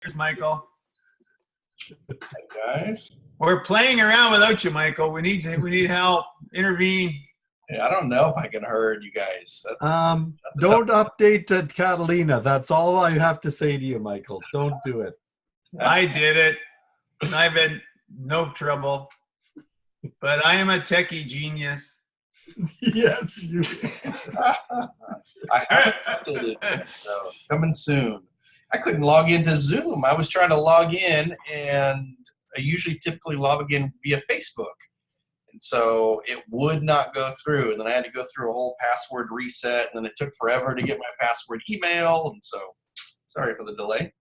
Here's Michael. Hey guys. We're playing around without you, Michael. We need help. Intervene. Yeah, I don't know if I can herd you guys. Don't update Catalina. That's all I have to say to you, Michael. Don't do it. I did it. I've had no trouble. But I am a techie genius. Yes, you. I haven't updated it, so coming soon. I couldn't log into Zoom. I was trying to log in, and I typically log in via Facebook. And so it would not go through. And then I had to go through a whole password reset, and then it took forever to get my password email. And so sorry for the delay.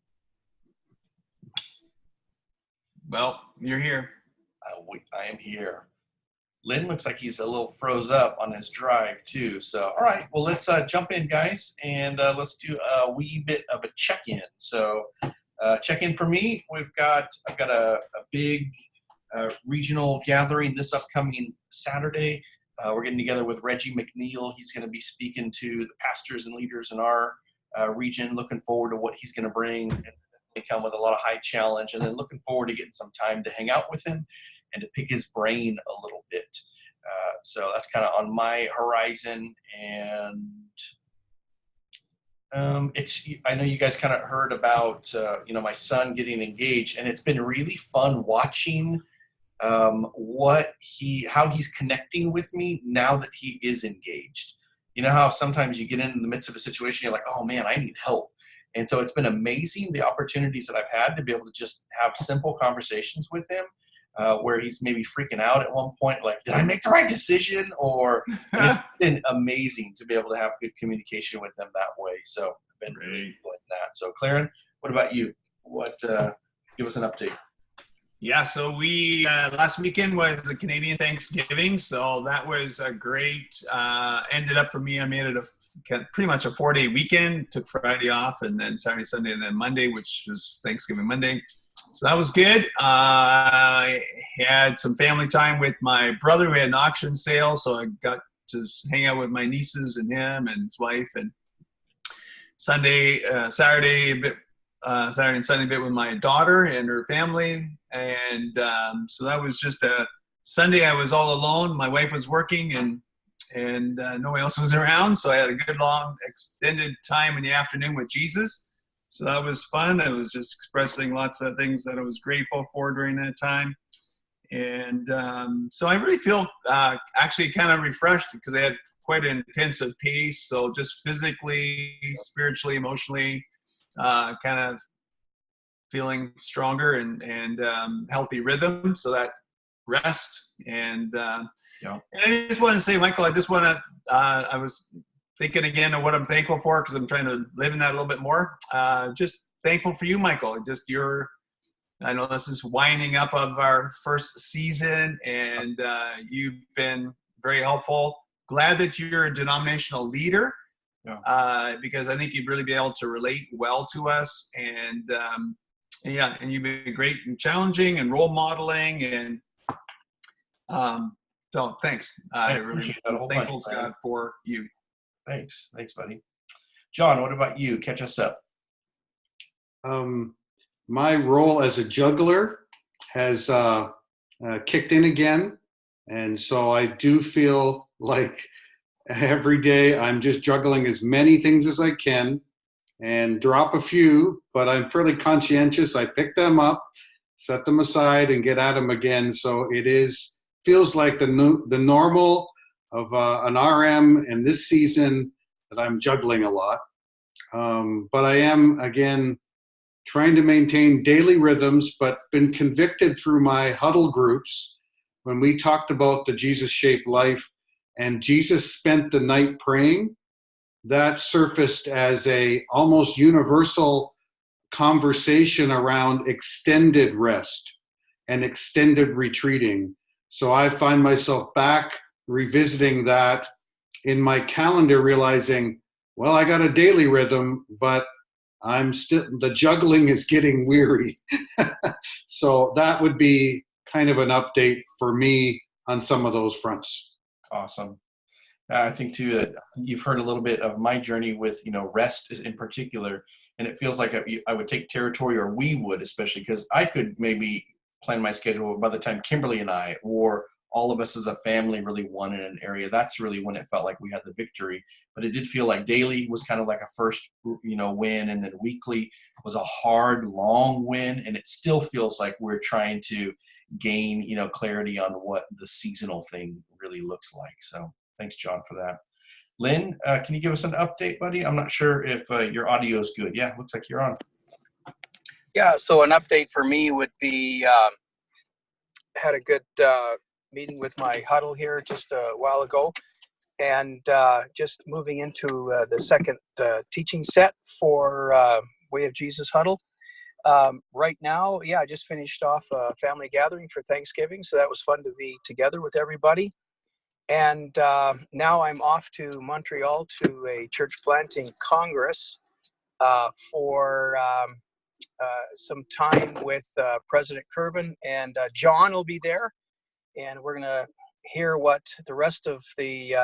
Well, you're here. I am here. Lynn looks like he's a little froze up on his drive too. So, all right, well, let's jump in, guys, and let's do a wee bit of a check-in. So, check-in for me. I've got a big regional gathering this upcoming Saturday. We're getting together with Reggie McNeil. He's going to be speaking to the pastors and leaders in our region. Looking forward to what he's going to bring. And come with a lot of high challenge, and then looking forward to getting some time to hang out with him and to pick his brain a little bit. So that's kind of on my horizon. And I know you guys kind of heard about, my son getting engaged, and it's been really fun watching how he's connecting with me now that he is engaged. You know how sometimes you get in the midst of a situation, you're like, oh man, I need help. And so it's been amazing, the opportunities that I've had to be able to just have simple conversations with him, where he's maybe freaking out at one point, like, did I make the right decision? Or it's been amazing to be able to have good communication with them that way. So I've been really enjoying that. So Claren, what about you? Give us an update. Yeah, so we last weekend was the Canadian Thanksgiving, so that was a great. Ended up for me, I made it pretty much a 4-day weekend. Took Friday off, and then Saturday, Sunday, and then Monday, which was Thanksgiving Monday. So that was good. I had some family time with my brother who had an auction sale, so I got to hang out with my nieces and him and his wife. And Saturday and Sunday a bit with my daughter and her family. And so that was just a Sunday. I was all alone. My wife was working, and nobody else was around. So I had a good, long, extended time in the afternoon with Jesus. So that was fun. I was just expressing lots of things that I was grateful for during that time. And so I really feel actually kind of refreshed because I had quite an intensive pace. So just physically, spiritually, emotionally, kind of feeling stronger and healthy rhythm. So that rest. And I just want to say, Michael, I was thinking again of what I'm thankful for, because I'm trying to live in that a little bit more. Just thankful for you, Michael. I know this is winding up of our first season, and you've been very helpful. Glad that you're a denominational leader, because I think you'd really be able to relate well to us. And you've been great and challenging and role modeling. And so thanks. I really thankful to God for you. Thanks, buddy. John, what about you? Catch us up. My role as a juggler has kicked in again, and so I do feel like every day I'm just juggling as many things as I can and drop a few, but I'm fairly conscientious. I pick them up, set them aside, and get at them again. So feels like the normal of an RM in this season that I'm juggling a lot. But I am, again, trying to maintain daily rhythms, but been convicted through my huddle groups when we talked about the Jesus-shaped life and Jesus spent the night praying. That surfaced as a almost universal conversation around extended rest and extended retreating. So I find myself back revisiting that in my calendar, realizing, well, I got a daily rhythm, but the juggling is getting weary. So that would be kind of an update for me on some of those fronts. Awesome. I think too that you've heard a little bit of my journey with, rest in particular. and it feels like I would take territory, or we would, especially because I could maybe plan my schedule by the time Kimberly and I, or all of us as a family, really won in an area. That's really when it felt like we had the victory. But it did feel like daily was kind of like a first, win, and then weekly was a hard, long win. And it still feels like we're trying to gain, clarity on what the seasonal thing really looks like. So thanks, John, for that. Lynn, can you give us an update, buddy? I'm not sure if your audio is good. Yeah, looks like you're on. Yeah, so an update for me would be had a good meeting with my huddle here just a while ago, and just moving into the second teaching set for Way of Jesus Huddle. Right now, I just finished off a family gathering for Thanksgiving, so that was fun to be together with everybody. And now I'm off to Montreal to a church planting congress for some time with President Kervin, and John will be there, and we're going to hear what the rest of the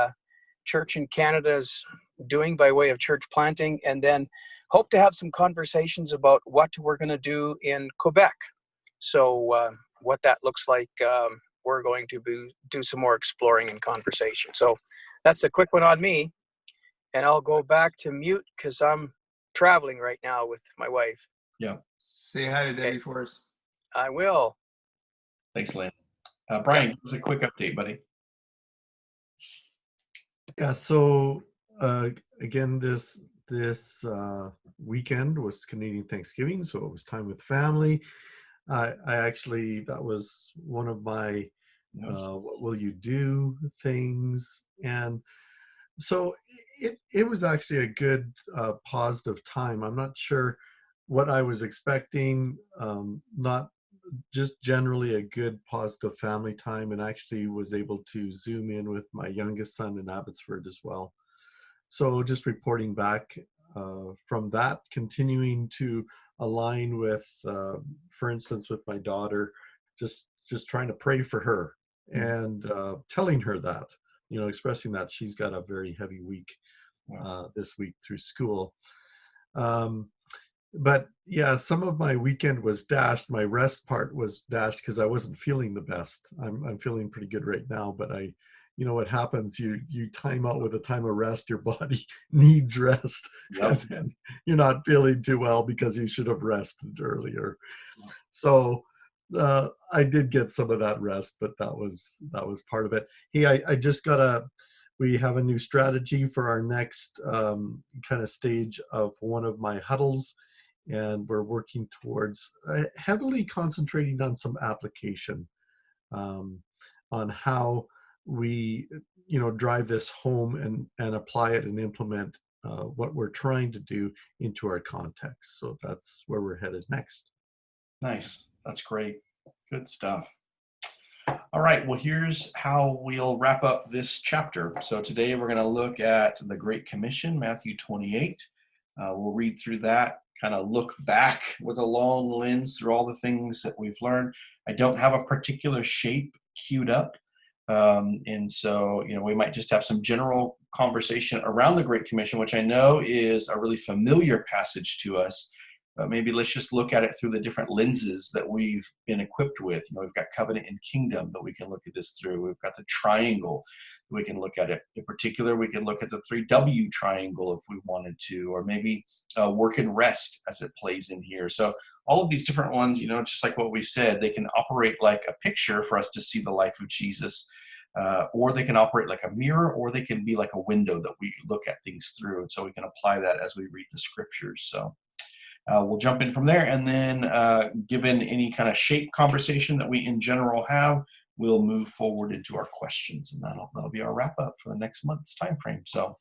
church in Canada is doing by way of church planting, and then hope to have some conversations about what we're going to do in Quebec. So what that looks like, we're going to do some more exploring and conversation. So that's a quick one on me, and I'll go back to mute because I'm traveling right now with my wife. Yeah. Say hi to Debbie for us. I will. Thanks, Lynn. Brian, give us a quick update, buddy. Yeah, so again, this weekend was Canadian Thanksgiving, so it was time with family. I actually, that was one of my what will you do things, and so it was actually a good positive time. I'm not sure what I was expecting, not just generally a good positive family time, and actually was able to zoom in with my youngest son in Abbotsford as well. So just reporting back from that, continuing to align with, for instance, with my daughter, just trying to pray for her and telling her that, expressing that she's got a very heavy week this week through school. But yeah, some of my weekend was dashed. My rest part was dashed because I wasn't feeling the best. I'm feeling pretty good right now, but what happens, you time out with a time of rest, your body needs rest. Yep. And then you're not feeling too well because you should have rested earlier. So I did get some of that rest, but that was part of it. Hey, I just we have a new strategy for our next kind of stage of one of my huddles, and we're working towards heavily concentrating on some application on how we drive this home and apply it and implement what we're trying to do into our context. So that's where we're headed next. Nice. That's great. Good stuff. All right. Well, here's how we'll wrap up this chapter. So today we're going to look at the Great Commission, Matthew 28. We'll read through that, kind of look back with a long lens through all the things that we've learned. I don't have a particular shape queued up. And so, we might just have some general conversation around the Great Commission, which I know is a really familiar passage to us. But maybe let's just look at it through the different lenses that we've been equipped with. We've got covenant and kingdom that we can look at this through. We've got the triangle that we can look at it. In particular, we can look at the 3W triangle if we wanted to, or maybe work and rest as it plays in here. So all of these different ones, just like what we've said, they can operate like a picture for us to see the life of Jesus, or they can operate like a mirror, or they can be like a window that we look at things through. And so we can apply that as we read the scriptures. So we'll jump in from there, and then given any kind of shape conversation that we in general have, we'll move forward into our questions, and that'll be our wrap up for the next month's time frame. So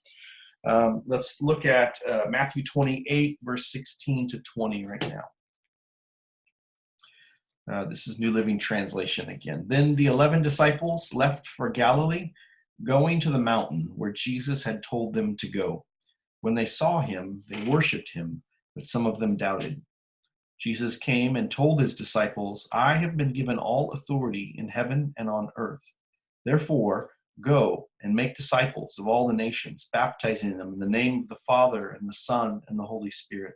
let's look at Matthew 28, verse 16 to 20 right now. This is New Living Translation again. Then the 11 disciples left for Galilee, going to the mountain where Jesus had told them to go. When they saw him, they worshipped him, but some of them doubted. Jesus came and told his disciples, "I have been given all authority in heaven and on earth. Therefore, go and make disciples of all the nations, baptizing them in the name of the Father and the Son and the Holy Spirit,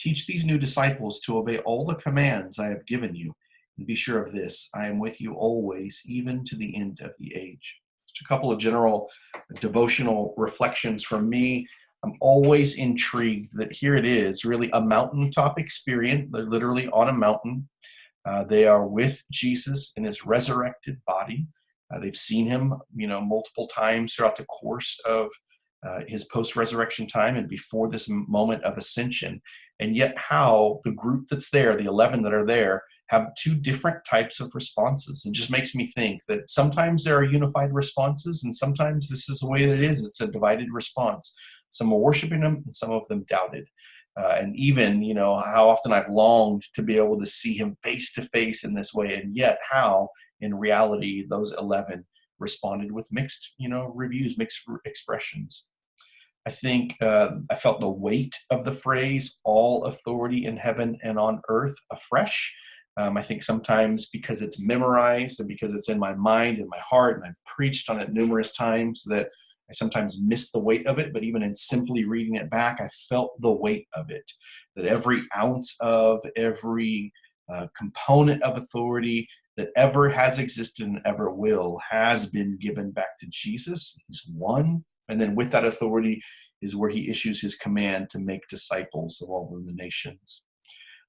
Teach these new disciples to obey all the commands I have given you. And be sure of this, I am with you always, even to the end of the age. Just a couple of general devotional reflections from me. I'm always intrigued that here it is, really a mountaintop experience. They're literally on a mountain. They are with Jesus in his resurrected body. They've seen him, multiple times throughout the course of his post-resurrection time and before this moment of ascension. And yet how the group that's there, the 11 that are there, have two different types of responses. It just makes me think that sometimes there are unified responses, and sometimes this is the way that it is. It's a divided response. Some were worshiping him, and some of them doubted. And even, how often I've longed to be able to see him face to face in this way, and yet how, in reality, those 11 responded with mixed, reviews, mixed expressions. I think I felt the weight of the phrase, all authority in heaven and on earth, afresh. I think sometimes because it's memorized and because it's in my mind and my heart, and I've preached on it numerous times, that I sometimes miss the weight of it. But even in simply reading it back, I felt the weight of it, that every ounce of every component of authority that ever has existed and ever will has been given back to Jesus. He's one. And then with that authority is where he issues his command to make disciples of all of the nations.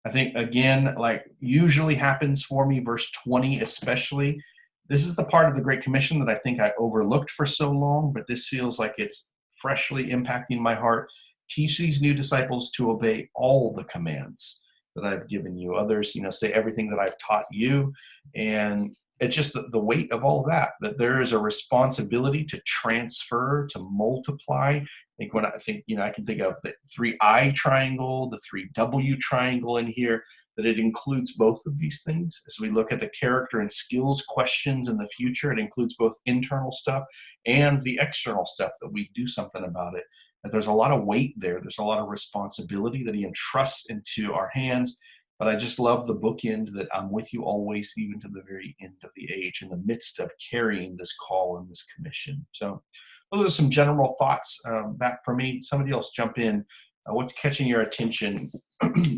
I think, again, like usually happens for me, verse 20 especially, this is the part of the Great Commission that I think I overlooked for so long, but this feels like it's freshly impacting my heart. Teach these new disciples to obey all the commands that I've given you. Others, say everything that I've taught you. And it's just the weight of all of that there is a responsibility to transfer, to multiply. I can think of the 3I triangle, the 3W triangle in here, that it includes both of these things. As we look at the character and skills questions in the future, it includes both internal stuff and the external stuff that we do something about it. And there's a lot of weight there. There's a lot of responsibility that he entrusts into our hands. But I just love the bookend that I'm with you always, even to the very end of the age, in the midst of carrying this call and this commission. So those are some general thoughts back for me. Somebody else jump in. What's catching your attention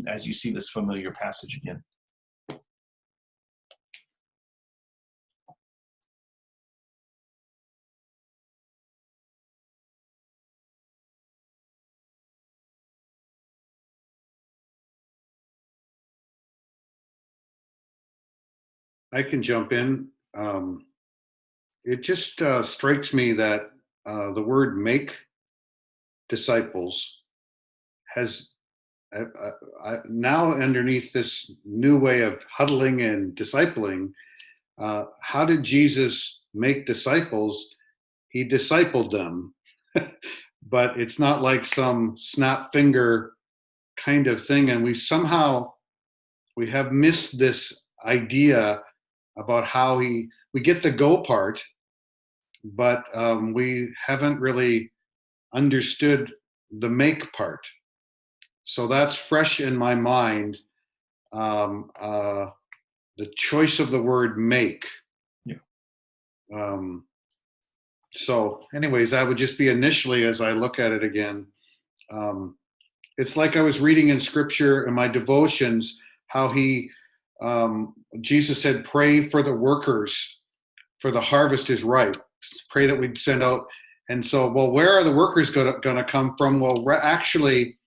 as you see this familiar passage again? I can jump in. It just strikes me that the word make disciples has now, underneath this new way of huddling and discipling, how did Jesus make disciples? He discipled them, but it's not like some snap finger kind of thing. And we have missed this idea about how we get the go part, but we haven't really understood the make part. So that's fresh in my mind. The choice of the word make. Yeah. So anyways, that would just be initially, as I look at it again, it's like I was reading in scripture in my devotions, how Jesus said, pray for the workers, for the harvest is ripe. Pray that we'd send out. And so, well, where are the workers going to come from? Well, actually,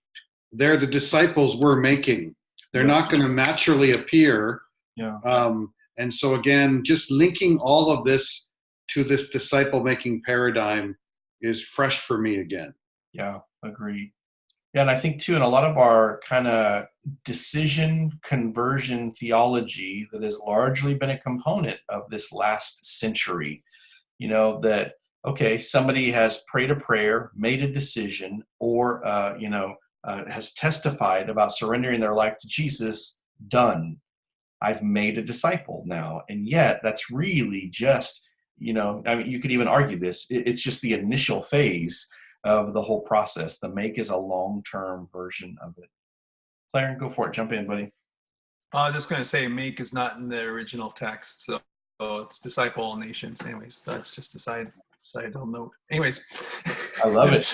they're the disciples we're making. They're not going to naturally appear. Yeah. And so again, just linking all of this to this disciple-making paradigm is fresh for me again. Yeah, agreed. Yeah, and I think too, in a lot of our kind of decision conversion theology that has largely been a component of this last century, that, okay, somebody has prayed a prayer, made a decision, or, has testified about surrendering their life to Jesus, done. I've made a disciple now. And yet that's really just, you could even argue this. It's just the initial phase of the whole process. The make is a long-term version of it. Claren, go for it. Jump in, buddy. I was just going to say make is not in the original text. So it's disciple all nations. Anyways, that's just a side note. Anyways. I love it.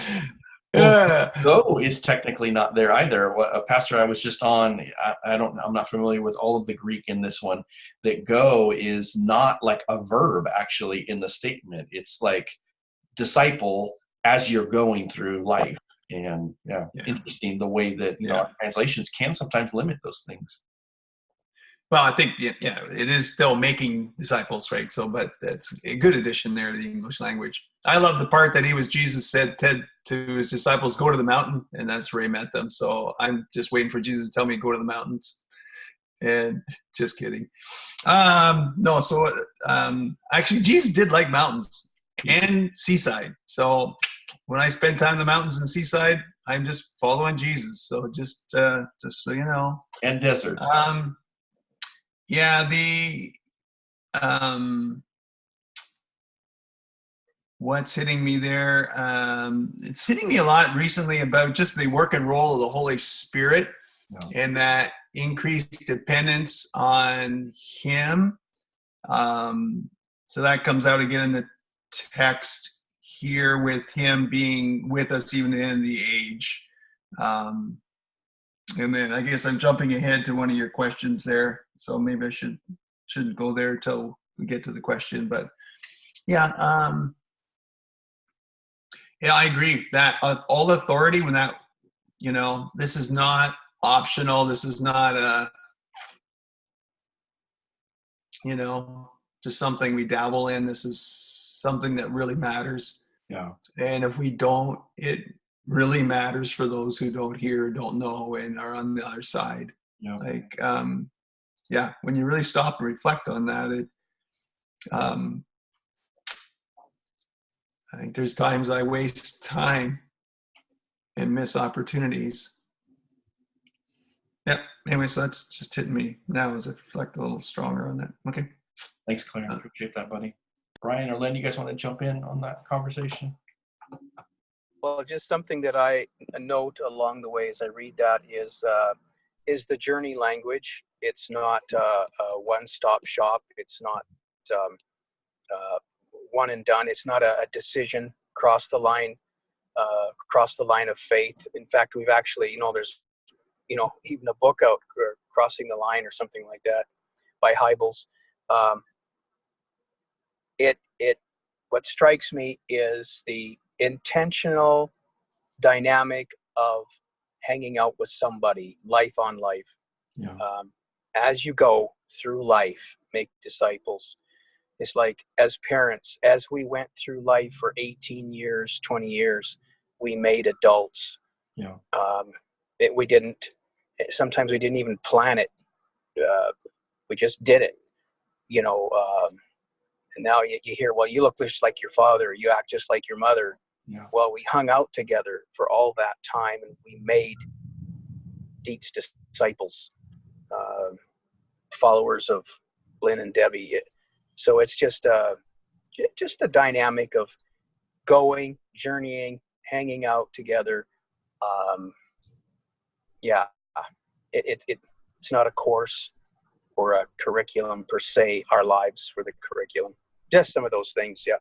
Well, go is technically not there either. A pastor I was just on, I'm not familiar with all of the Greek in this one. That go is not like a verb actually in the statement. It's like disciple as you're going through life. And interesting the way that our translations can sometimes limit those things. Well, I think it is still making disciples, right? So, but that's a good addition there to the English language. I love the part that Jesus said to his disciples, "Go to the mountain," and that's where he met them. So I'm just waiting for Jesus to tell me to go to the mountains. And just kidding. No, so actually, Jesus did like mountains and seaside. So when I spend time in the mountains and seaside, I'm just following Jesus. So just so you know. And deserts. Yeah, what's hitting me there? It's hitting me a lot recently about just the work and role of the Holy Spirit and that increased dependence on Him. So that comes out again in the text here with Him being with us even in the age. And then I guess I'm jumping ahead to one of your questions there. So maybe I shouldn't go there till we get to the question. But I agree that all authority, when that, this is not optional. This is not just something we dabble in. This is something that really matters. Yeah. And if we don't, it really matters for those who don't hear, don't know, and are on the other side. Yeah. Like, when you really stop and reflect on that, I think there's times I waste time and miss opportunities. Yeah. Anyway, so that's just hitting me now as I reflect a little stronger on that. Okay. Thanks, Claire. I appreciate that, buddy. Brian or Lynn, you guys want to jump in on that conversation? Well, just something that I note along the way as I read that is the journey language. It's not a one-stop shop. It's not one and done. It's not a decision, cross the line of faith. In fact, we've actually, there's, even a book out, Crossing the Line or something like that by Hybels. What strikes me is the intentional dynamic of hanging out with somebody, life on life. Yeah. As you go through life, make disciples. It's like, as parents, as we went through life for 18 years, 20 years, we made adults. Yeah. Sometimes we didn't even plan it. We just did it, and now you hear, well, you look just like your father, you act just like your mother. Yeah. Well, we hung out together for all that time, and we made Deets disciples, followers of Lynn and Debbie. So it's just the dynamic of going, journeying, hanging out together. It's not a course or a curriculum per se. Our lives were the curriculum. Just some of those things, yeah.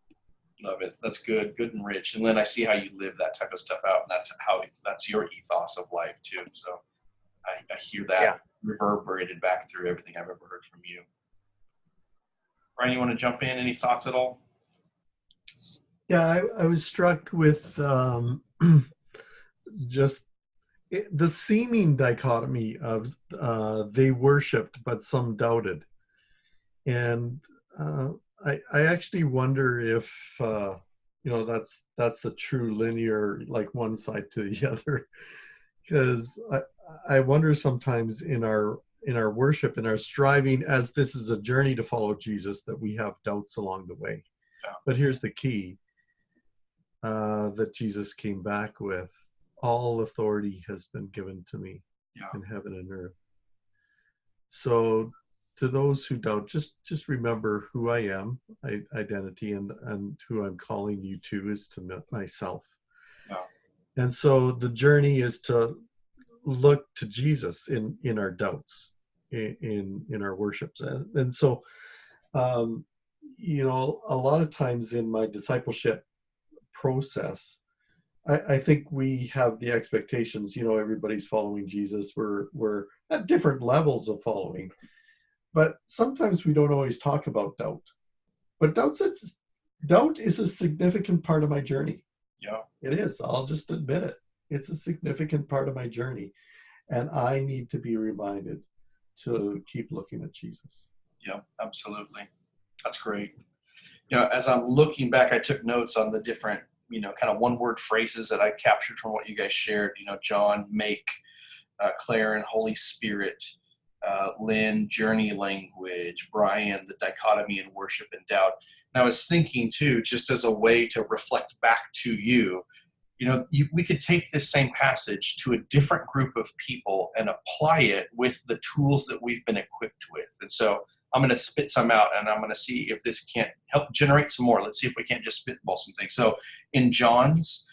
Love it. That's good and rich. And Lynn, I see how you live that type of stuff out, and that's your ethos of life too. So I hear that reverberated back through everything I've ever heard from you. Brian, you want to jump in? Any thoughts at all? Yeah, I was struck with just the seeming dichotomy of they worshipped, but some doubted. And I actually wonder if, that's the true linear, like one side to the other. Because I wonder sometimes in our worship, in our striving, as this is a journey to follow Jesus, that we have doubts along the way. Yeah. But here's the key that Jesus came back with: all authority has been given to me in heaven and earth. So to those who doubt, just remember who I am, identity, and who I'm calling you to is to myself. Yeah. And so the journey is to look to Jesus in our doubts, in our worships. And so, a lot of times in my discipleship process, I think we have the expectations, everybody's following Jesus. We're at different levels of following, but sometimes we don't always talk about doubt. But doubt is a significant part of my journey. Yeah. It is. I'll just admit it. It's a significant part of my journey. And I need to be reminded to keep looking at Jesus. Yeah, absolutely. That's great. As I'm looking back, I took notes on the different, kind of one-word phrases that I captured from what you guys shared. John, make, Claire, and Holy Spirit, Lynn, journey language, Brian, the dichotomy in worship and doubt. And I was thinking too, just as a way to reflect back to you, we could take this same passage to a different group of people and apply it with the tools that we've been equipped with. And so I'm going to spit some out, and I'm going to see if this can't help generate some more. Let's see if we can't just spitball some things. So in John's,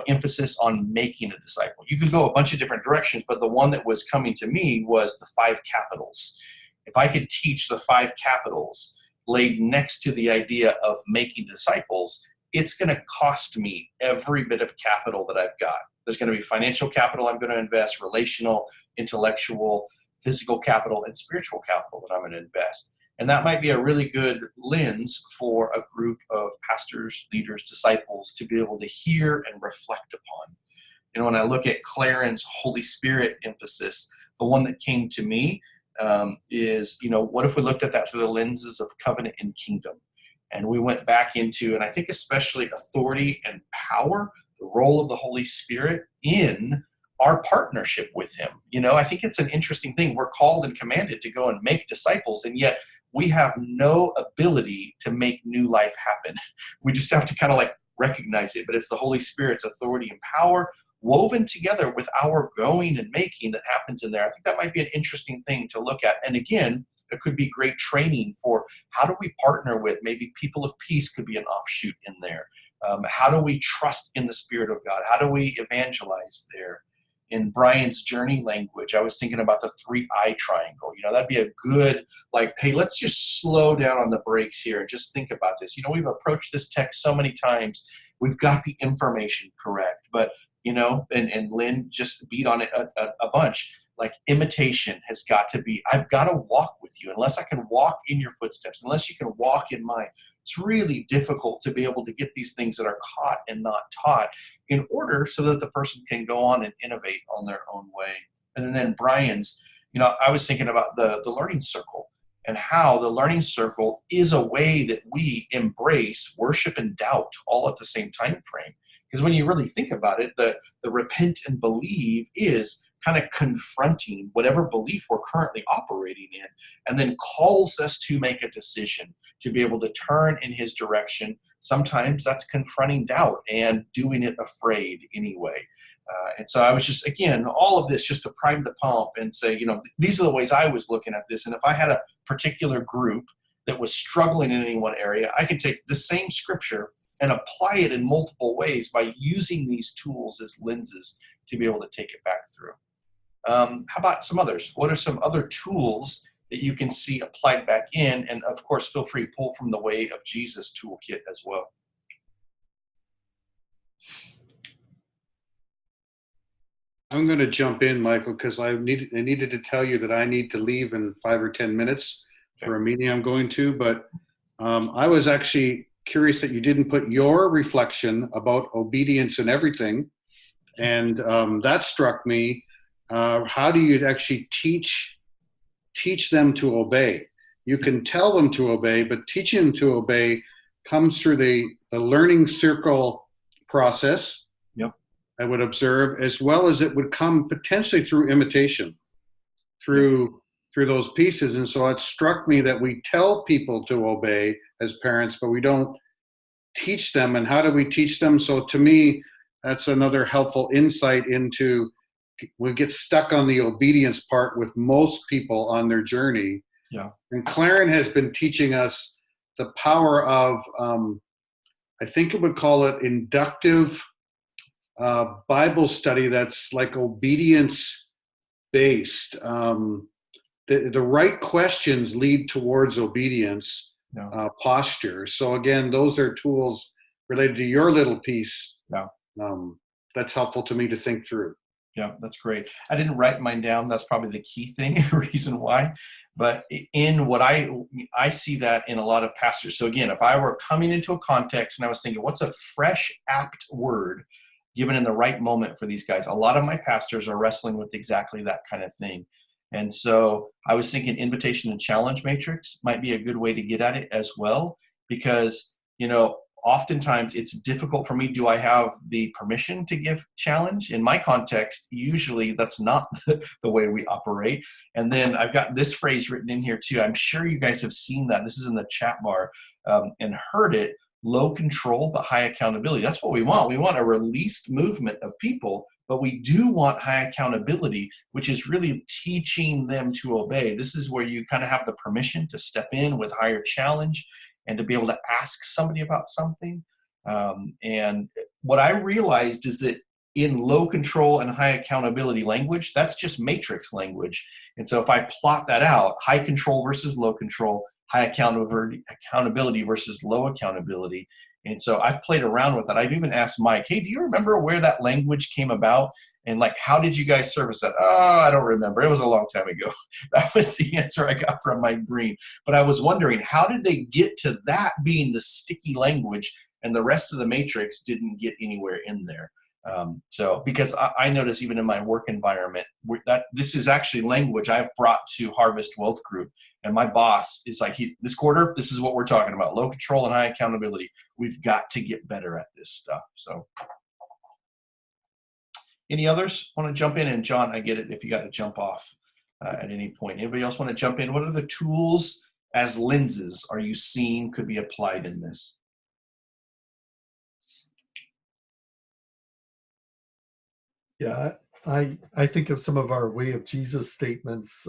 emphasis on making a disciple, you could go a bunch of different directions, but the one that was coming to me was the 5 capitals. If I could teach the 5 capitals laid next to the idea of making disciples, it's going to cost me every bit of capital that I've got. There's going to be financial capital I'm going to invest, relational, intellectual, physical capital, and spiritual capital that I'm going to invest. And that might be a really good lens for a group of pastors, leaders, disciples to be able to hear and reflect upon. When I look at Claren's Holy Spirit emphasis, the one that came to me is, what if we looked at that through the lenses of covenant and kingdom? And we went back into, and I think especially authority and power, the role of the Holy Spirit in our partnership with him. I think it's an interesting thing. We're called and commanded to go and make disciples, and yet we have no ability to make new life happen. We just have to kind of recognize it, but it's the Holy Spirit's authority and power woven together with our going and making that happens in there. I think that might be an interesting thing to look at. And again, it could be great training for how do we partner with, maybe people of peace could be an offshoot in there. How do we trust in the Spirit of God? How do we evangelize there? In Brian's journey language, I was thinking about the 3I triangle. That'd be a good, hey, let's just slow down on the brakes here and just think about this. We've approached this text so many times. We've got the information correct, but, and Lynn just beat on it a bunch. Imitation has got to be, I've got to walk with you. Unless I can walk in your footsteps, unless you can walk in mine, it's really difficult to be able to get these things that are caught and not taught in order so that the person can go on and innovate on their own way. And then Brian's, I was thinking about the learning circle and how the learning circle is a way that we embrace worship and doubt all at the same time frame. Because when you really think about it, the repent and believe is kind of confronting whatever belief we're currently operating in, and then calls us to make a decision to be able to turn in his direction. Sometimes that's confronting doubt and doing it afraid anyway. And so I was just, again, all of this just to prime the pump and say, these are the ways I was looking at this. And if I had a particular group that was struggling in any one area, I could take the same scripture and apply it in multiple ways by using these tools as lenses to be able to take it back through. How about some others? What are some other tools that you can see applied back in? And of course, feel free to pull from the Way of Jesus toolkit as well. I'm going to jump in, Michael, because I needed to tell you that I need to leave in 5 or 10 minutes for a meeting I'm going to. But I was actually curious that you didn't put your reflection about obedience and everything. And that struck me. How do you actually teach them to obey? You can tell them to obey, but teaching them to obey comes through the learning circle process. Yep. I would observe, as well as it would come potentially through imitation, through those pieces. And so it struck me that we tell people to obey as parents, but we don't teach them. And how do we teach them? So to me, that's another helpful insight into, we get stuck on the obedience part with most people on their journey. Yeah. And Claren has been teaching us the power of, I think it would call it inductive Bible study that's like obedience based. The right questions lead towards obedience posture. So again, those are tools related to your little piece that's helpful to me to think through. Yeah, that's great. I didn't write mine down. That's probably the key thing, reason why. But in what I see that in a lot of pastors. So again, if I were coming into a context and I was thinking, what's a fresh, apt word given in the right moment for these guys? A lot of my pastors are wrestling with exactly that kind of thing. And so I was thinking invitation and challenge matrix might be a good way to get at it as well, because, oftentimes it's difficult for me. Do I have the permission to give challenge? In my context, usually that's not the way we operate. And then I've got this phrase written in here too. I'm sure you guys have seen that. This is in the chat bar and heard it. Low control, but high accountability. That's what we want. We want a released movement of people, but we do want high accountability, which is really teaching them to obey. This is where you kind of have the permission to step in with higher challenge and to be able to ask somebody about something. And what I realized is that in low control and high accountability language, that's just matrix language. And so if I plot that out, high control versus low control, high accountability versus low accountability. And so I've played around with that. I've even asked Mike, hey, do you remember where that language came about? And like, how did you guys service that? Oh, I don't remember. It was a long time ago. That was the answer I got from Mike Green. But I was wondering, how did they get to that being the sticky language and the rest of the matrix didn't get anywhere in there? So because I notice even in my work environment, that this is actually language I've brought to Harvest Wealth Group. And my boss is like, this quarter, this is what we're talking about, low control and high accountability. We've got to get better at this stuff. So any others want to jump in? And John, I get it if you got to jump off at any point. Anybody else want to jump in? What are the tools as lenses are you seeing could be applied in this? Yeah, I think of some of our Way of Jesus statements.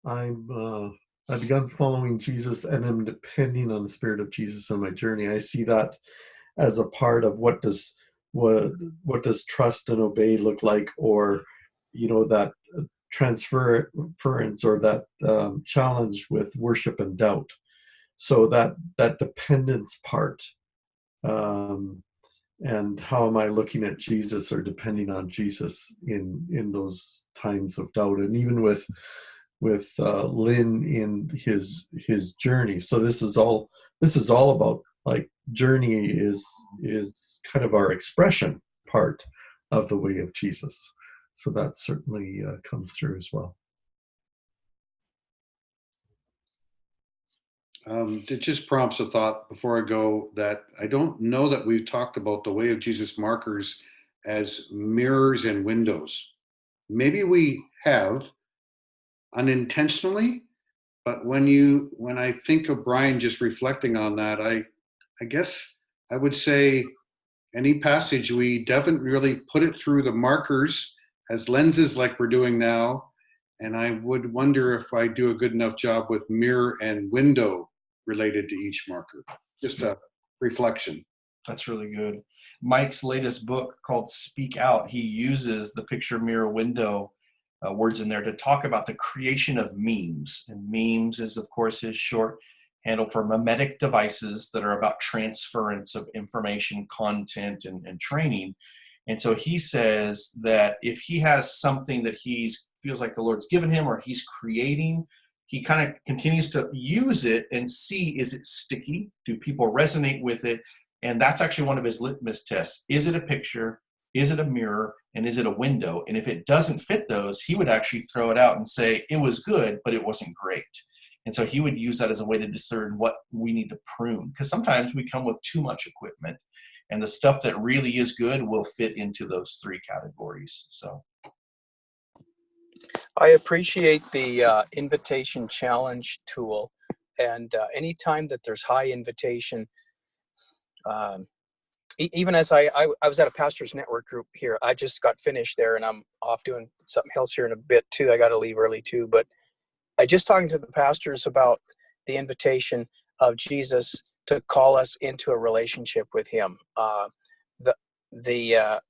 I've begun following Jesus and am depending on the Spirit of Jesus on my journey. I see that as a part of what does trust and obey look like, or that transference or that challenge with worship and doubt. So that dependence part, and how am I looking at Jesus or depending on Jesus in those times of doubt, and even with Lynn in his journey. So this is all about, like, journey is kind of our expression part of the Way of Jesus. So that certainly comes through as well. It just prompts a thought before I go, that I don't know that we've talked about the Way of Jesus markers as mirrors and windows. Maybe we have unintentionally, but when I think of Brian just reflecting on that, I guess I would say any passage, we definitely really put it through the markers as lenses like we're doing now. And I would wonder if I do a good enough job with mirror and window related to each marker. Just a reflection. That's really good. Mike's latest book called Speak Out, he uses the picture, mirror, window words in there to talk about the creation of memes. And memes is, of course, his short handle for memetic devices that are about transference of information, content, and training. And so he says that if he has something that feels like the Lord's given him or he's creating, he kind of continues to use it and see, is it sticky? Do people resonate with it? And that's actually one of his litmus tests. Is it a picture? Is it a mirror? And is it a window? And if it doesn't fit those, he would actually throw it out and say, it was good, but it wasn't great. And so he would use that as a way to discern what we need to prune. Because sometimes we come with too much equipment, and the stuff that really is good will fit into those three categories. So I appreciate the invitation challenge tool. And anytime that there's high invitation, even as I was at a pastor's network group here, I just got finished there, and I'm off doing something else here in a bit too. I got to leave early too, but I just talking to the pastors about the invitation of Jesus to call us into a relationship with him. The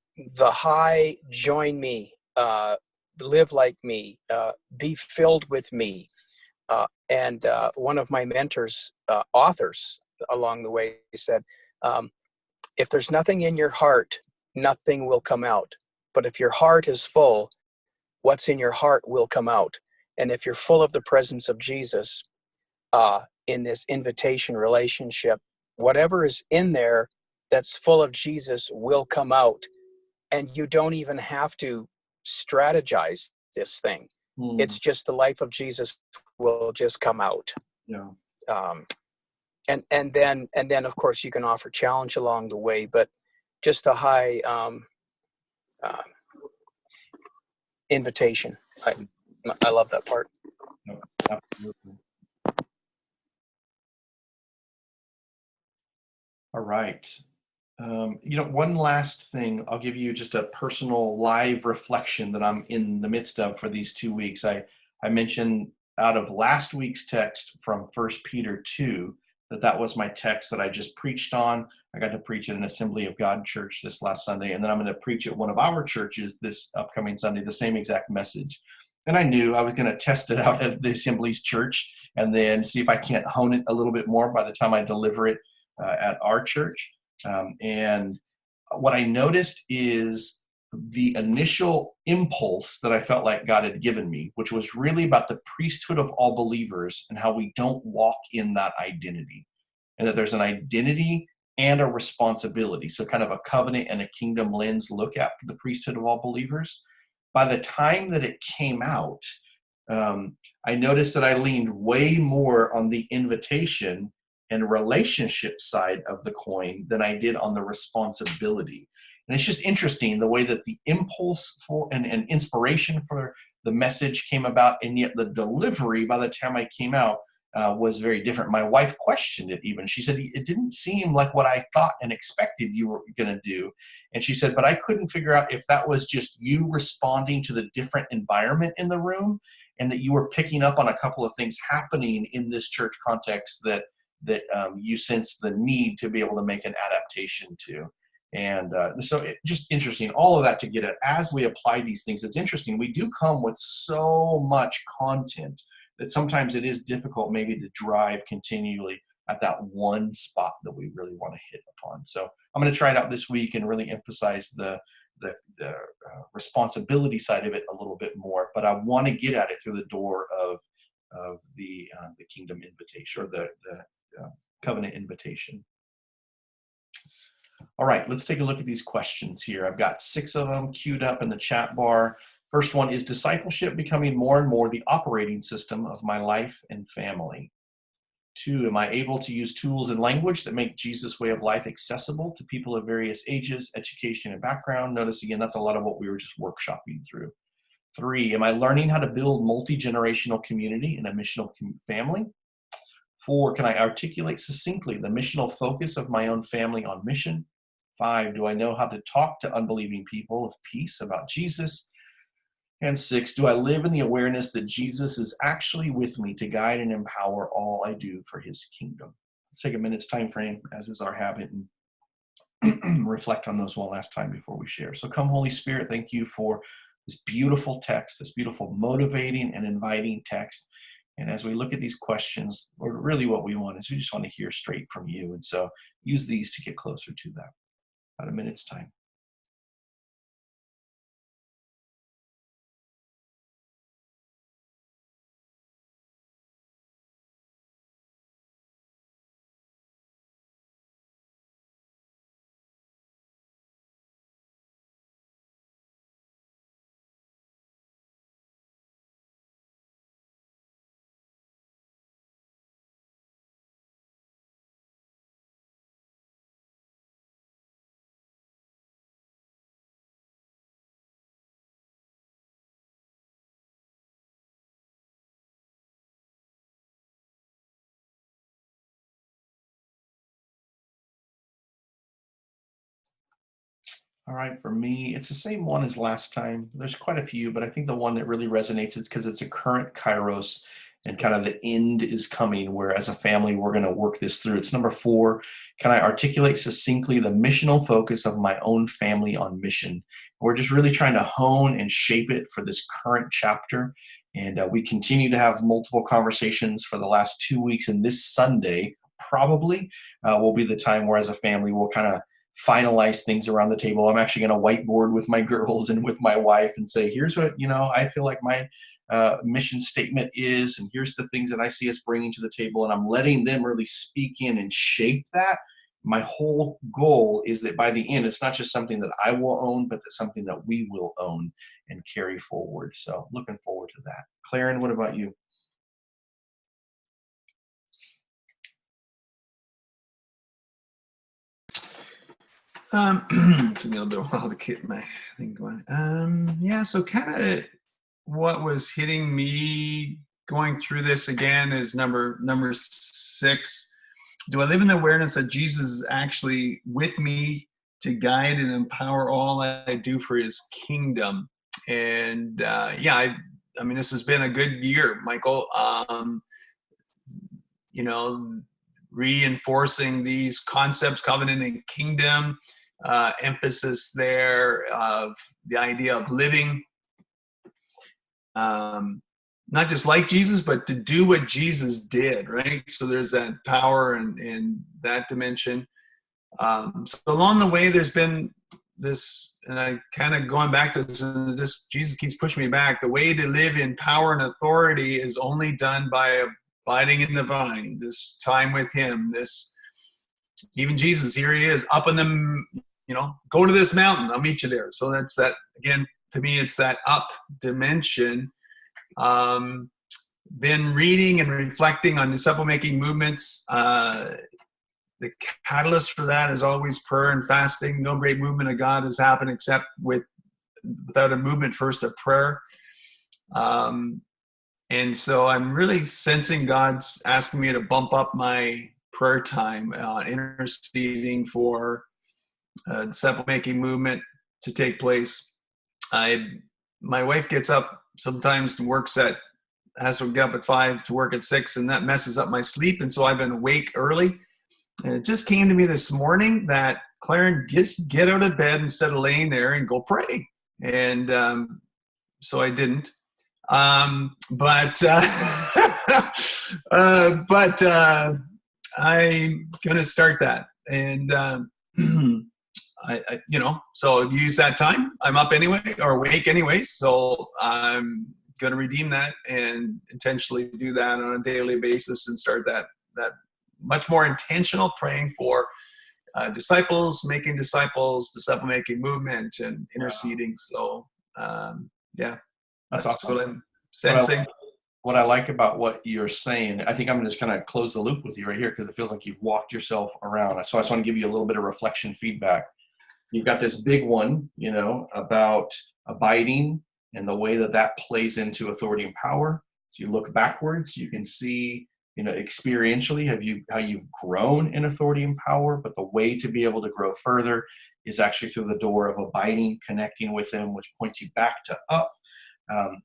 high, join me, live like me, be filled with me. And one of my mentors, authors along the way, said, if there's nothing in your heart nothing will come out. But if your heart is full, what's in your heart will come out. And if you're full of the presence of Jesus, in this invitation relationship, whatever is in there that's full of Jesus will come out. And you don't even have to strategize this thing. It's just the life of Jesus will just come out. Yeah. And then of course you can offer challenge along the way, but just a high invitation. I love that part. No, absolutely. All right. One last thing, I'll give you just a personal live reflection that I'm in the midst of for these 2 weeks. I mentioned out of last week's text from 1 Peter 2, that was my text that I just preached on. I got to preach at an Assembly of God church this last Sunday, and then I'm going to preach at one of our churches this upcoming Sunday, the same exact message. And I knew I was going to test it out at the Assembly's church and then see if I can't hone it a little bit more by the time I deliver it at our church. And what I noticed is the initial impulse that I felt like God had given me, which was really about the priesthood of all believers and how we don't walk in that identity, and that there's an identity and a responsibility. So kind of a covenant and a kingdom lens look at the priesthood of all believers. By the time that it came out, I noticed that I leaned way more on the invitation and relationship side of the coin than I did on the responsibility. And it's just interesting the way that the impulse for and inspiration for the message came about, and yet the delivery by the time I came out was very different. My wife questioned it even. She said, it didn't seem like what I thought and expected you were going to do. And she said, but I couldn't figure out if that was just you responding to the different environment in the room, and that you were picking up on a couple of things happening in this church context that you sense the need to be able to make an adaptation to. And so it just interesting, all of that to get at as we apply these things. It's interesting. We do come with so much content that sometimes it is difficult maybe to drive continually at that one spot that we really want to hit upon. So I'm going to try it out this week and really emphasize the responsibility side of it a little bit more. But I want to get at it through the door of the kingdom invitation, or the covenant invitation. All right, let's take a look at these questions here. I've got 6 of them queued up in the chat bar. First one, is discipleship becoming more and more the operating system of my life and family? 2, am I able to use tools and language that make Jesus' way of life accessible to people of various ages, education, and background? Notice again, that's a lot of what we were just workshopping through. 3, am I learning how to build multi-generational community in a missional family? 4, can I articulate succinctly the missional focus of my own family on mission? 5, do I know how to talk to unbelieving people of peace about Jesus? And 6, do I live in the awareness that Jesus is actually with me to guide and empower all I do for his kingdom? Let's take a minute's time frame, as is our habit, and reflect on those one last time before we share. So come, Holy Spirit, thank you for this beautiful text, this beautiful motivating and inviting text. And as we look at these questions, or really what we want is we just want to hear straight from you. And so use these to get closer to that. About a minute's time. All right, for me, it's the same one as last time. There's quite a few, but I think the one that really resonates is because it's a current Kairos, and kind of the end is coming, where as a family, we're going to work this through. It's number 4. Can I articulate succinctly the missional focus of my own family on mission? We're just really trying to hone and shape it for this current chapter. And we continue to have multiple conversations for the last 2 weeks. And this Sunday probably will be the time where as a family, we'll kind of finalize things around the table. I'm actually going to whiteboard with my girls and with my wife and say, here's what, I feel like my mission statement is, and here's the things that I see us bringing to the table. And I'm letting them really speak in and shape that. My whole goal is that by the end, it's not just something that I will own, but it's something that we will own and carry forward. So looking forward to that. Claren, what about you? Took me a little bit while to get my thing going. Yeah, so kind of what was hitting me going through this again is number 6. Do I live in the awareness that Jesus is actually with me to guide and empower all I do for his kingdom? And yeah, I mean, this has been a good year, Michael. Reinforcing these concepts, covenant and kingdom, emphasis there of the idea of living, not just like Jesus, but to do what Jesus did, right? So there's that power and that dimension. So along the way, there's been this, and I kind of going back to this, just Jesus keeps pushing me back. The way to live in power and authority is only done by abiding in the vine, this time with him, this, even Jesus, here he is up in the, go to this mountain, I'll meet you there. So that's that, again, to me, it's that up dimension. Been reading and reflecting on disciple-making movements. The catalyst for that is always prayer and fasting. No great movement of God has happened except without a movement first of prayer. And so I'm really sensing God's asking me to bump up my prayer time, interceding for disciple-making movement to take place. My wife gets up sometimes and has to get up at 5 to work at 6, and that messes up my sleep. And so I've been awake early. And it just came to me this morning that, Claren, just get out of bed instead of laying there and go pray. And so I didn't. I'm going to start that. And, so use that time. I'm up anyway, or awake anyway. So I'm going to redeem that and intentionally do that on a daily basis and start that much more intentional praying for disciples, making disciples, disciple-making movement, and interceding. Wow. So, yeah, that's awesome. What I'm sensing. What I like about what you're saying, I think I'm just going to close the loop with you right here because it feels like you've walked yourself around. So I just want to give you a little bit of reflection feedback. You've got this big one, about abiding and the way that plays into authority and power. So you look backwards, you can see, experientially, how you've grown in authority and power, but the way to be able to grow further is actually through the door of abiding, connecting with him, which points you back to up.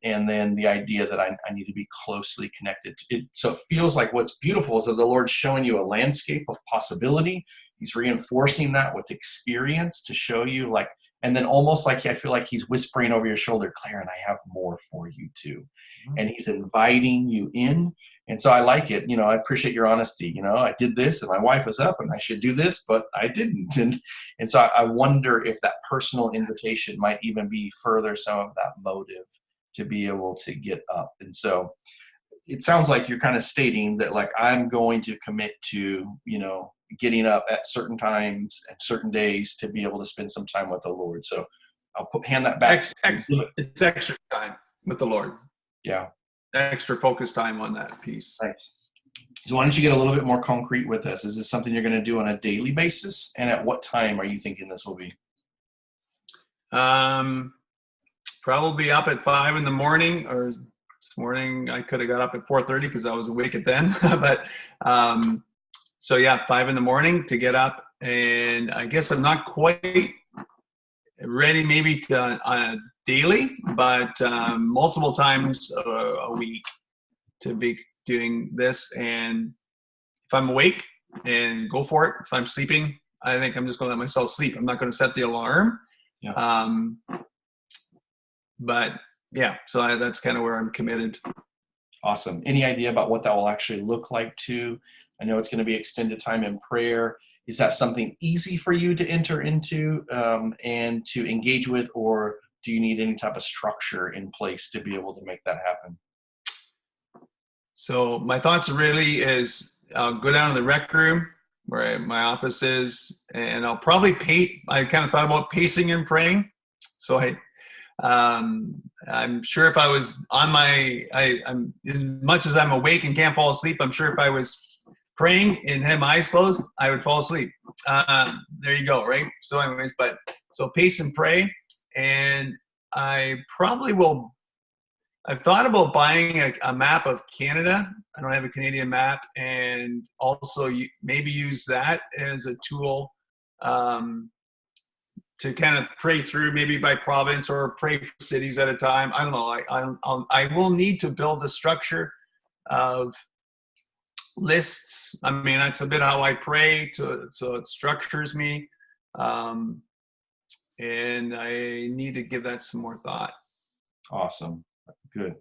And then the idea that I need to be closely connected. So it feels like what's beautiful is that the Lord's showing you a landscape of possibility. He's reinforcing that with experience to show you, and then almost like I feel like he's whispering over your shoulder, Claren, I have more for you too. Mm-hmm. And he's inviting you in. And so I like it. I appreciate your honesty. I did this and my wife was up and I should do this, but I didn't. And so I wonder if that personal invitation might even be further some of that motive to be able to get up. And so it sounds like you're kind of stating that, I'm going to commit to, getting up at certain times and certain days to be able to spend some time with the Lord. So I'll hand that back. It's extra time with the Lord. Yeah. Extra focus time on that piece. Thanks. So why don't you get a little bit more concrete with this? Is this something you're going to do on a daily basis? And at what time are you thinking this will be? Probably up at 5 in the morning, or this morning I could have got up at 4:30 because I was awake at then. But so yeah, 5 in the morning to get up, and I guess I'm not quite ready maybe on a daily, but multiple times a week to be doing this. And if I'm awake, and go for it. If I'm sleeping, I think I'm just going to let myself sleep. I'm not going to set the alarm. Yeah. But yeah, so that's kind of where I'm committed. Awesome. Any idea about what that will actually look like too? I know it's going to be extended time in prayer. Is that something easy for you to enter into and to engage with, or do you need any type of structure in place to be able to make that happen? So my thoughts really is I'll go down to the rec room where my office is, and I'll probably I kind of thought about pacing and praying. So I'm sure if I was on I'm as much as I'm awake and can't fall asleep, I'm sure if I was praying and had my eyes closed, I would fall asleep. There you go, right? So anyways, so pace and pray. And I probably will, I've thought about buying a map of Canada. I don't have a Canadian map, and also maybe use that as a tool to kind of pray through, maybe by province or pray for cities at a time. I don't know. I will need to build a structure of lists. I mean, that's a bit how I pray, so it structures me. And I need to give that some more thought. Awesome. Good.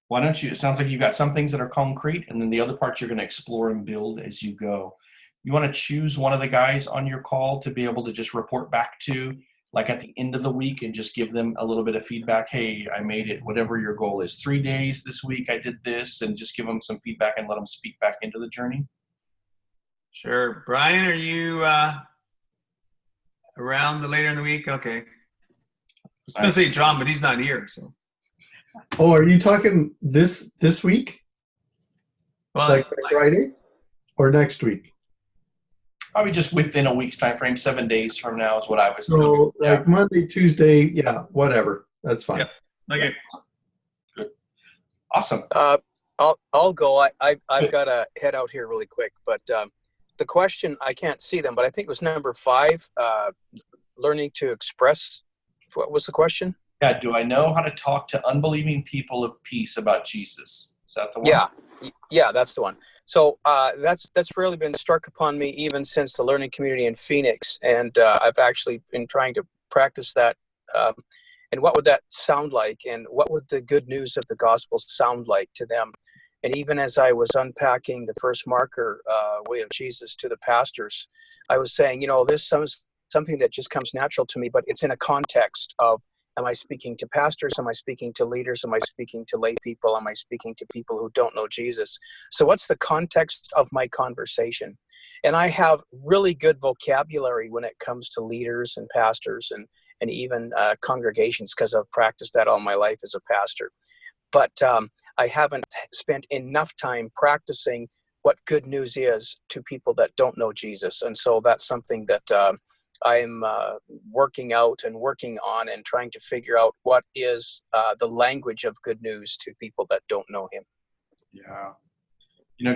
Why don't you, it sounds like you've got some things that are concrete, and then the other parts you're going to explore and build as you go. You want to choose one of the guys on your call to be able to just report back to, like at the end of the week, and just give them a little bit of feedback. Hey, I made it, whatever your goal is. 3 days this week, I did this, and just give them some feedback and let them speak back into the journey. Sure. Brian, are you around later in the week? Okay. I was going to say John, but he's not here. So. Oh, are you talking this week? Well, like Friday or next week? Probably just within a week's time frame. 7 days from now is what I was thinking. So like Monday, Tuesday, yeah, whatever. That's fine. Yep. Okay. Good. Awesome. I'll go. I've got to head out here really quick, but the question, I can't see them, but I think it was number 5, learning to express. What was the question? Yeah. Do I know how to talk to unbelieving people of peace about Jesus? Is that the one? Yeah, that's the one. So that's really been struck upon me even since the learning community in Phoenix, and I've actually been trying to practice that. And what would that sound like, and what would the good news of the gospel sound like to them? And even as I was unpacking the first marker, way of Jesus, to the pastors, I was saying, this is something that just comes natural to me, but it's in a context of, am I speaking to pastors? Am I speaking to leaders? Am I speaking to lay people? Am I speaking to people who don't know Jesus? So what's the context of my conversation? And I have really good vocabulary when it comes to leaders and pastors and even congregations, because I've practiced that all my life as a pastor. But I haven't spent enough time practicing what good news is to people that don't know Jesus. And so that's something that I'm working out and working on, and trying to figure out what is the language of good news to people that don't know him. Yeah. You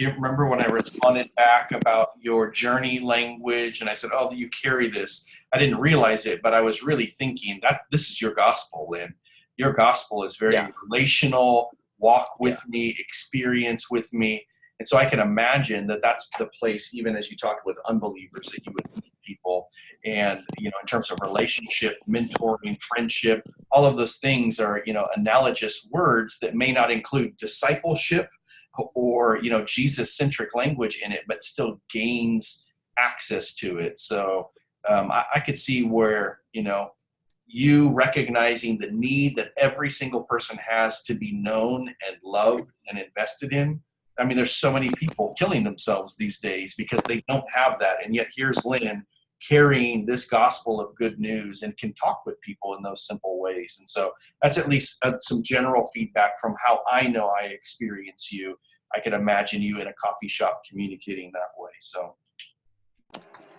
remember when I responded back about your journey language, and I said, oh, you carry this. I didn't realize it, but I was really thinking that this is your gospel, Lynn. Your gospel is very relational, walk with me, experience with me. And so I can imagine that that's the place, even as you talked with unbelievers, that you would meet people. And, in terms of relationship, mentoring, friendship, all of those things are, analogous words that may not include discipleship or, Jesus-centric language in it, but still gains access to it. So I could see where, you recognizing the need that every single person has to be known and loved and invested in. I mean, there's so many people killing themselves these days because they don't have that. And yet here's Lynn carrying this gospel of good news and can talk with people in those simple ways. And so that's at least some general feedback from how I know I experience you. I could imagine you in a coffee shop communicating that way. So.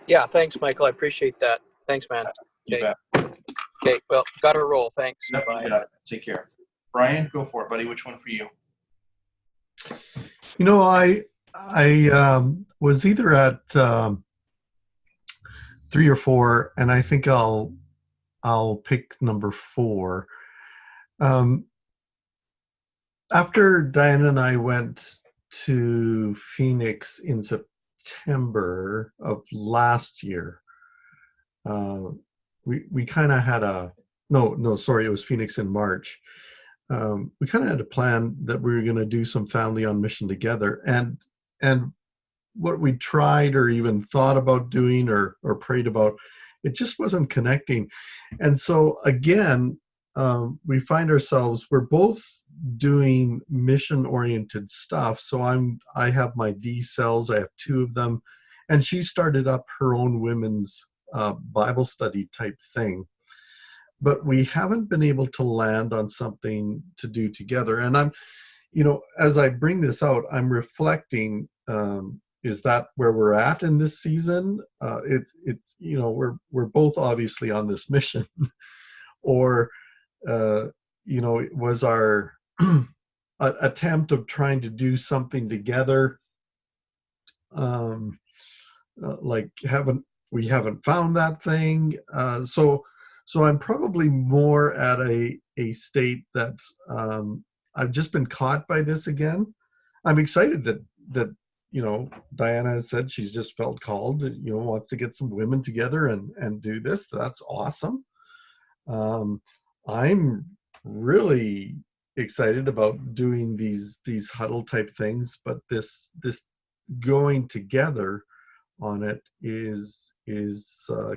Yeah, thanks, Michael. I appreciate that. Thanks, man. Okay, well, got to roll. Thanks. Yep, Bye. you got it. Take care. Brian, go for it, buddy. Which one for you? I was either at 3 or 4, and I think I'll pick number 4. After Diana and I went to Phoenix in September of last year, we kind of had it was Phoenix in March. We kind of had a plan that we were going to do some family on mission together, and what we tried or even thought about doing or prayed about, it just wasn't connecting. And so again, we find ourselves, we're both doing mission-oriented stuff. So I have my D cells, I have 2 of them, and she started up her own women's Bible study type thing. But we haven't been able to land on something to do together. And I'm, as I bring this out, I'm reflecting, is that where we're at in this season? We're both obviously on this mission, or it was our attempt of trying to do something together. We haven't found that thing. So I'm probably more at a state that I've just been caught by this again. I'm excited that Diana has said she's just felt called, wants to get some women together and do this. That's awesome. I'm really excited about doing these huddle type things, but this going together on it is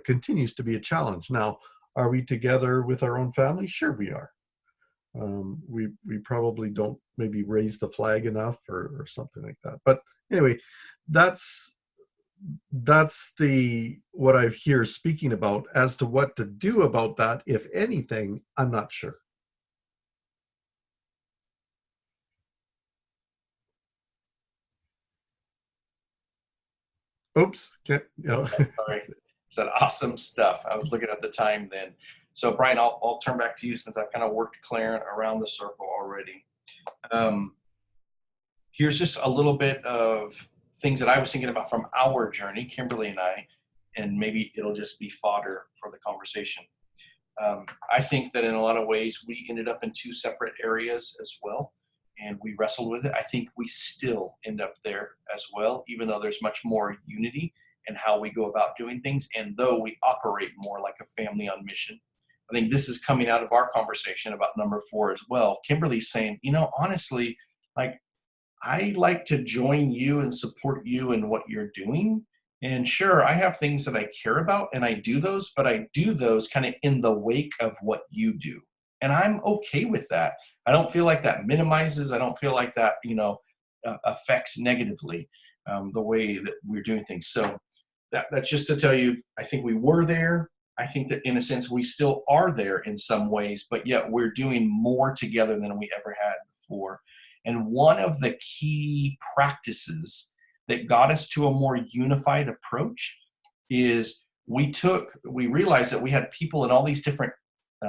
continues to be a challenge. Now, are we together with our own family? Sure we are. We probably don't maybe raise the flag enough or something like that. But anyway, that's what I hear speaking about. As to what to do about that, if anything, I'm not sure. Oops. Sorry. Said awesome stuff. I was looking at the time then. So Brian, I'll turn back to you since I've kind of worked Clarence around the circle already. Here's just a little bit of things that I was thinking about from our journey, Kimberly and I, and maybe it'll just be fodder for the conversation. I think that in a lot of ways we ended up in 2 separate areas as well, and we wrestled with it. I think we still end up there as well, even though there's much more unity in how we go about doing things, and though we operate more like a family on mission. I think this is coming out of our conversation about number 4 as well. Kimberly's saying, honestly, I like to join you and support you in what you're doing. And sure, I have things that I care about and I do those, but I do those kind of in the wake of what you do. And I'm okay with that. I don't feel like that minimizes. I don't feel like that, affects negatively the way that we're doing things. So that's just to tell you, I think we were there. I think that in a sense, we still are there in some ways, but yet we're doing more together than we ever had before. And one of the key practices that got us to a more unified approach is we realized that we had people in all these different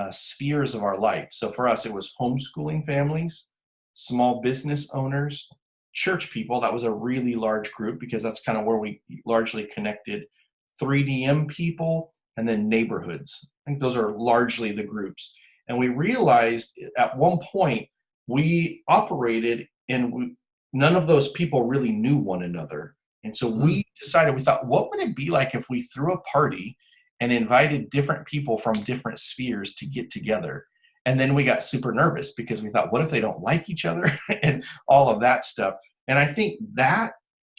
spheres of our life. So for us, it was homeschooling families, small business owners, church people. That was a really large group because that's kind of where we largely connected. 3DM people, and then neighborhoods. I think those are largely the groups. And we realized at one point we operated and none of those people really knew one another. And so we decided, we thought, what would it be like if we threw a party and invited different people from different spheres to get together? And then we got super nervous because we thought, what if they don't like each other and all of that stuff? And I think that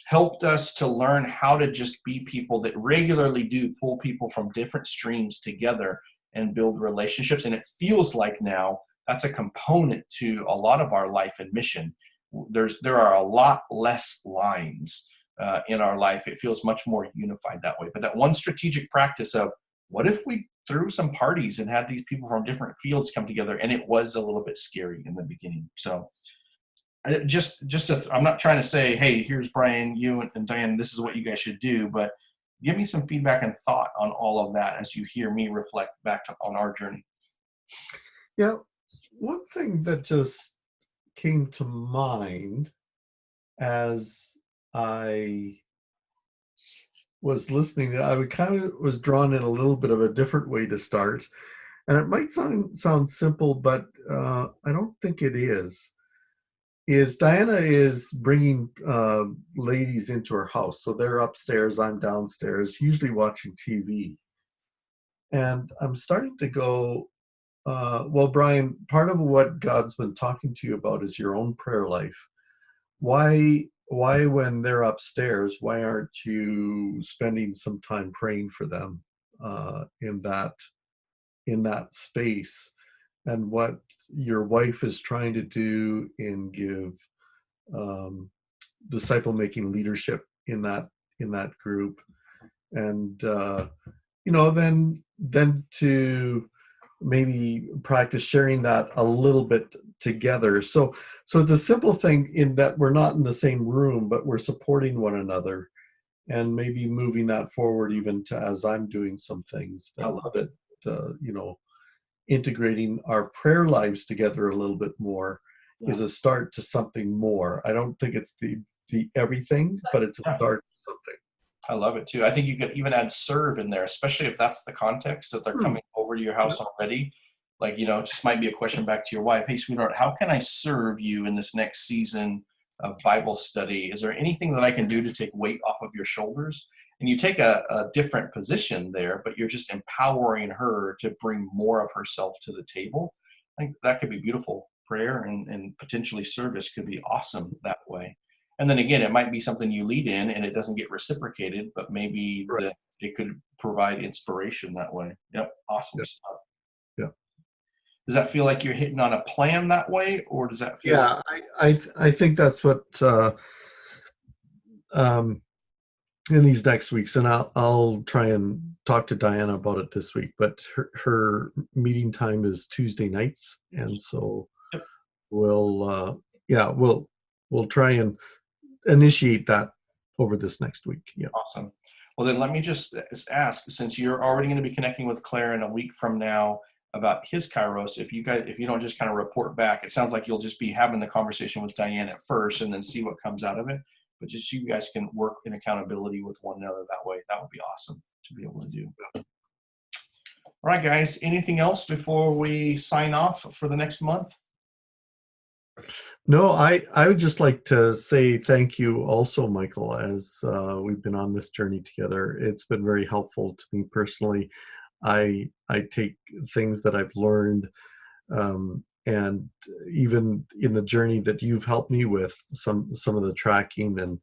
helped us to learn how to just be people that regularly do pull people from different streams together and build relationships. And it feels like now that's a component to a lot of our life and mission. There are a lot less lines in our life. It feels much more unified that way. But that one strategic practice of what if we threw some parties and had these people from different fields come together? And it was a little bit scary in the beginning. So I'm not trying to say, hey, here's Brian, you and Diane, this is what you guys should do, but give me some feedback and thought on all of that as you hear me reflect back on our journey. Yeah, one thing that just came to mind as I was listening, I kind of was drawn in a little bit of a different way to start. And it might sound simple, but I don't think it is Diana is bringing ladies into her house. So they're upstairs, I'm downstairs, usually watching TV. And I'm starting to go, well, Brian, part of what God's been talking to you about is your own prayer life. Why why when they're upstairs, why aren't you spending some time praying for them in that space? And what your wife is trying to do in give disciple making leadership in that group, and then to maybe practice sharing that a little bit together. So it's a simple thing in that we're not in the same room, but we're supporting one another, and maybe moving that forward even to as I'm doing some things that integrating our prayer lives together a little bit more is a start to something more. I don't think it's the everything, but it's a start to something. I love it too. I think you could even add serve in there, especially if that's the context that they're coming over to your house already. Like, it just might be a question back to your wife. Hey, sweetheart, how can I serve you in this next season of Bible study? Is there anything that I can do to take weight off of your shoulders? And you take a different position there, but you're just empowering her to bring more of herself to the table. I think that could be beautiful. Prayer and potentially service could be awesome that way. And then again, it might be something you lead in and it doesn't get reciprocated, but maybe it could provide inspiration that way. Yep. Awesome stuff. Yeah. Does that feel like you're hitting on a plan that way, or does that feel I think that's what in these next weeks, and I'll try and talk to Diana about it this week, but her meeting time is Tuesday nights, and so we'll try and initiate that over this next week. Yeah. Awesome. Well, then let me just ask, since you're already going to be connecting with Claire in a week from now about his Kairos, if you don't just kind of report back, it sounds like you'll just be having the conversation with Diane at first and then see what comes out of it. But just you guys can work in accountability with one another that way. That would be awesome to be able to do. All right, guys. Anything else before we sign off for the next month? No, I would just like to say thank you also, Michael, as we've been on this journey together. It's been very helpful to me personally. I take things that I've learned, and even in the journey that you've helped me with, some of the tracking and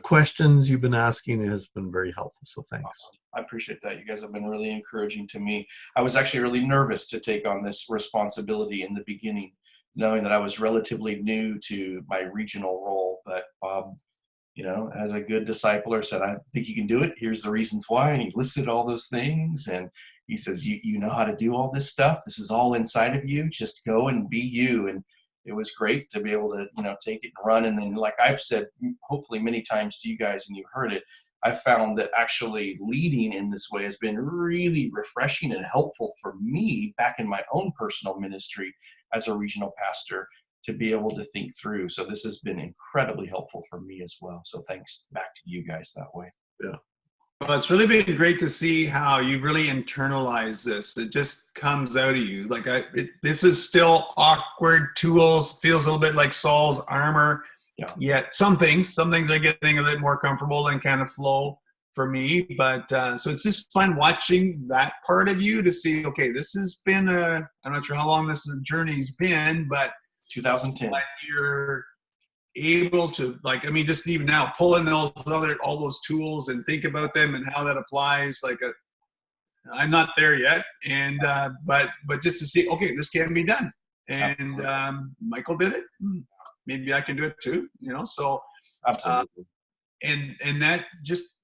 questions you've been asking has been very helpful. So thanks. Awesome. I appreciate that. You guys have been really encouraging to me. I was actually really nervous to take on this responsibility in the beginning, knowing that I was relatively new to my regional role. But Bob, as a good discipler, said, I think you can do it. Here's the reasons why. And he listed all those things. And he says, you know how to do all this stuff. This is all inside of you. Just go and be you. And it was great to be able to, take it and run. And then, like I've said, hopefully many times to you guys, and you heard it, I found that actually leading in this way has been really refreshing and helpful for me back in my own personal ministry as a regional pastor to be able to think through. So this has been incredibly helpful for me as well. So thanks back to you guys that way. Yeah. Well, it's really been great to see how you really internalize this. It just comes out of you. Like this is still awkward tools, feels a little bit like Saul's armor. Yeah. Yet some things are getting a bit more comfortable and kind of flow for me. But so it's just fun watching that part of you to see, okay, this has been I'm not sure how long this journey's been, but 2010. Like you're able to, just even now pull in all those tools and think about them and how that applies. I'm not there yet, and but just to see, okay, this can be done, and Michael did it. Maybe I can do it too. So absolutely, and that just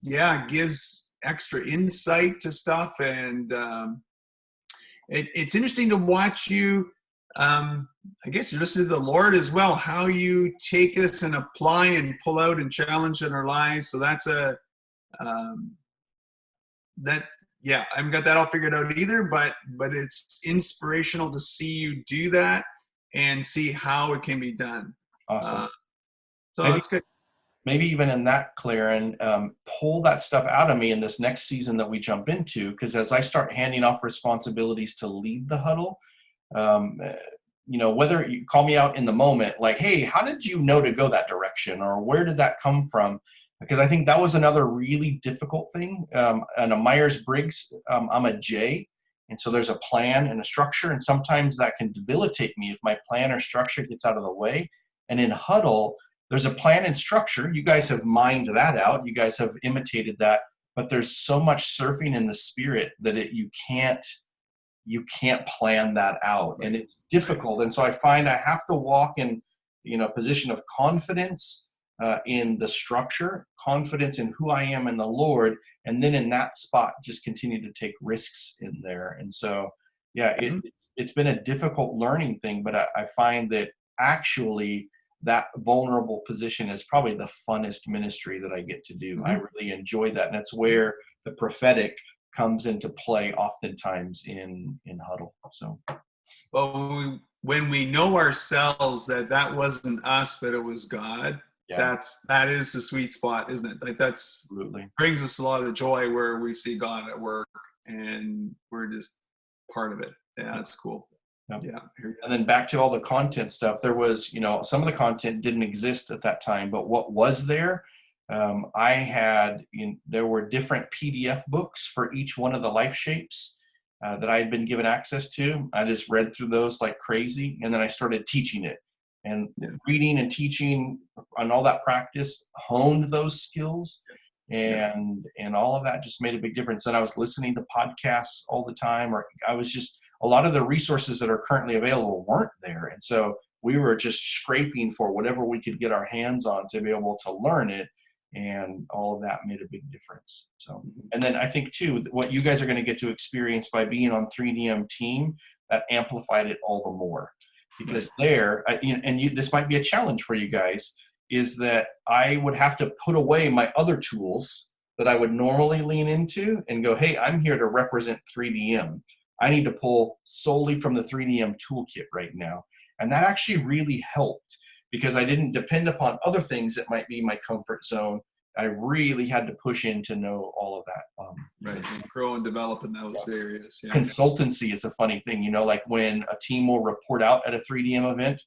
gives extra insight to stuff, and it's interesting to watch you. I guess you're listening to the Lord as well, how you take this and apply and pull out and challenge in our lives. So that's I haven't got that all figured out either, but it's inspirational to see you do that and see how it can be done. Awesome. So that's good. Maybe even in that, Claire, and pull that stuff out of me in this next season that we jump into, because as I start handing off responsibilities to lead the huddle, whether you call me out in the moment, like, hey, how did you know to go that direction? Or where did that come from? Because I think that was another really difficult thing. And a Myers-Briggs, I'm a J. And so there's a plan and a structure. And sometimes that can debilitate me if my plan or structure gets out of the way. And in huddle, there's a plan and structure. You guys have mined that out. You guys have imitated that, but there's so much surfing in the spirit that you can't plan that out, and it's difficult. And so I find I have to walk in, a position of confidence in the structure, confidence in who I am in the Lord, and then in that spot, just continue to take risks in there. And so, yeah, it's been a difficult learning thing, but I find that actually that vulnerable position is probably the funnest ministry that I get to do. I really enjoy that. And that's where the prophetic comes into play oftentimes in Huddle. So, well, when we know ourselves that wasn't us, but it was God, that is the sweet spot, isn't it? Like that's absolutely brings us a lot of joy where we see God at work and we're just part of it. Yeah, that's cool. Yeah. And then back to all the content stuff, there was, some of the content didn't exist at that time, but what was there, I had, there were different PDF books for each one of the life shapes that I had been given access to. I just read through those like crazy, and then I started teaching it. And reading and teaching and all that practice honed those skills, and all of that just made a big difference. And I was listening to podcasts all the time, or I was just, a lot of the resources that are currently available weren't there. And so we were just scraping for whatever we could get our hands on to be able to learn it. And all of that made a big difference. So, and then I think too, what you guys are going to get to experience by being on 3DM team, that amplified it all the more. Because this might be a challenge for you guys, is that I would have to put away my other tools that I would normally lean into and go, hey, I'm here to represent 3DM. I need to pull solely from the 3DM toolkit right now. And that actually really helped, because I didn't depend upon other things that might be my comfort zone. I really had to push in to know all of that. Right, and grow and develop in those areas. Yeah. Consultancy is a funny thing, like when a team will report out at a 3DM event,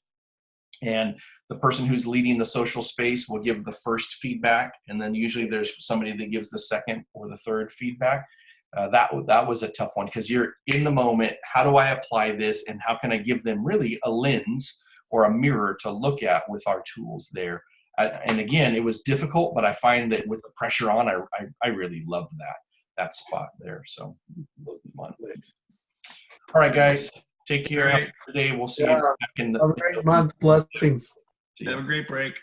and the person who's leading the social space will give the first feedback, and then usually there's somebody that gives the second or the third feedback. That was a tough one, because you're in the moment. How do I apply this, and how can I give them really a lens or a mirror to look at with our tools there? And again, it was difficult, but I find that with the pressure on, I really loved that spot there. So fun. All right, guys, take care. Have a good day. We'll see you back in the. Have a great month. Blessings. Have a great break.